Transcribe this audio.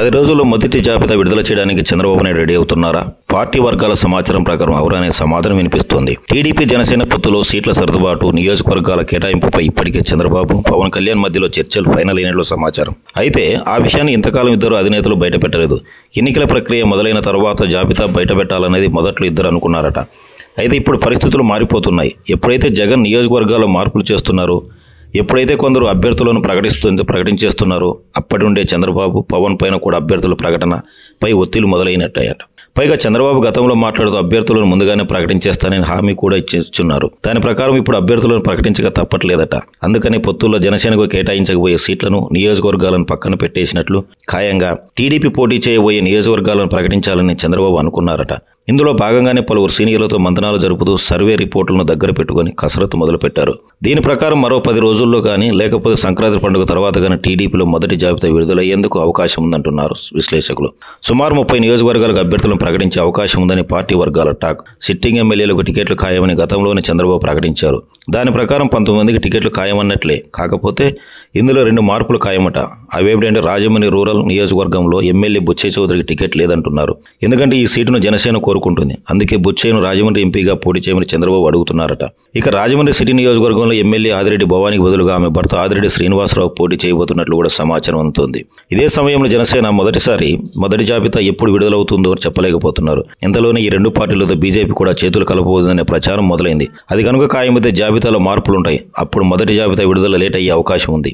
10 రోజుల్లో మొదటి జాబితా విడుదల చేయడానికి చంద్రబాబు నాయుడు రెడీ అవుతున్నారా? పార్టీ వర్గాల సమాచారం ప్రకారం అవుననే సమాధానం వినిపిస్తోంది. టీడీపీ జనసేన పొత్తులో సీట్ల సర్దుబాటు, నియోజకవర్గాల కేటాయింపుపై ఇప్పటికే చంద్రబాబు, పవన్ కళ్యాణ్ మధ్యలో చర్చలు ఫైనల్ అయినట్లు సమాచారం. అయితే ఆ విషయాన్ని ఇంతకాలం ఇద్దరు అధినేతలు బయటపెట్టలేదు. ఎన్నికల ప్రక్రియ మొదలైన తర్వాత జాబితా బయటపెట్టాలనేది మొదట్లో ఇద్దరు అనుకున్నారట. అయితే ఇప్పుడు పరిస్థితులు మారిపోతున్నాయి. ఎప్పుడైతే జగన్ నియోజకవర్గాల్లో మార్పులు చేస్తున్నారో, ఎప్పుడైతే కొందరు అభ్యర్థులను ప్రకటించేస్తున్నారో అప్పటి నుండే చంద్రబాబు, పవన్ పైన కూడా అభ్యర్థుల ప్రకటనపై ఒత్తిళ్లు మొదలైనట్టయ్యాట. పైగా చంద్రబాబు గతంలో మాట్లాడుతూ అభ్యర్థులను ముందుగానే ప్రకటించేస్తానని హామీ కూడా ఇచ్చున్నారు. దాని ప్రకారం ఇప్పుడు అభ్యర్థులను ప్రకటించక తప్పట్లేదట. అందుకని పొత్తుల్లో జనసేనకు కేటాయించకపోయే సీట్లను, నియోజకవర్గాలను పక్కన పెట్టేసినట్లు ఖాయంగా టీడీపీ పోటీ చేయబోయే నియోజకవర్గాలను ప్రకటించాలని చంద్రబాబు అనుకున్నారట. ఇందులో భాగంగానే పలువురు సీనియర్లతో మంతనాలు జరుపుతూ సర్వే రిపోర్టులను దగ్గర పెట్టుకుని కసరత్తు మొదలుపెట్టారు. దీని ప్రకారం మరో 10 రోజుల్లో కానీ, లేకపోతే సంక్రాంతి పండుగ తర్వాత కానీ టీడీపీలో మొదటి జాబితా విడుదలయ్యేందుకు అవకాశం ఉందంటున్నారు విశ్లేషకులు. సుమారు 30 నియోజకవర్గాలకు అభ్యర్థులను ప్రకటించే అవకాశం ఉందని పార్టీ వర్గాల టాక్. సిట్టింగ్ ఎమ్మెల్యేలకు టికెట్లు ఖాయమని గతంలోనే చంద్రబాబు ప్రకటించారు. దాని ప్రకారం 19 మందికి టికెట్లు ఖాయమన్నట్లే. కాకపోతే ఇందులో 2 మార్పులు ఖాయమట. అవేమిటంటే రాజమండ్రి రూరల్ నియోజకవర్గంలో ఎమ్మెల్యే బుచ్చయ్య చౌదరికి టికెట్ లేదంటున్నారు. ఎందుకంటే ఈ సీటును జనసేన కోరుకుంటుంది. అందుకే బుచ్చయ్యను రాజమండ్రి ఎంపీగా పోటీ చేయమని చంద్రబాబు అడుగుతున్నారట. ఇక రాజమండ్రి సిటీ నియోజకవర్గంలో ఎమ్మెల్యే ఆదిరెడ్డి భవానికి బదులుగా ఆమె భర్త ఆదిరెడ్డి శ్రీనివాసరావు పోటీ చేయబోతున్నట్లు కూడా సమాచారం అందుతోంది. ఇదే సమయంలో జనసేన మొదటి జాబితా ఎప్పుడు విడుదలవుతుందో చెప్పలేకపోతున్నారు. ఇంతలోనే ఈ 2 పార్టీలతో బీజేపీ కూడా చేతులు కలపబోతుందనే ప్రచారం మొదలైంది. అది కనుక ఖాయమైతే జాబితాలో మార్పులుంటాయి. అప్పుడు మొదటి జాబితా విడుదల లేట్ అయ్యే అవకాశం ఉంది.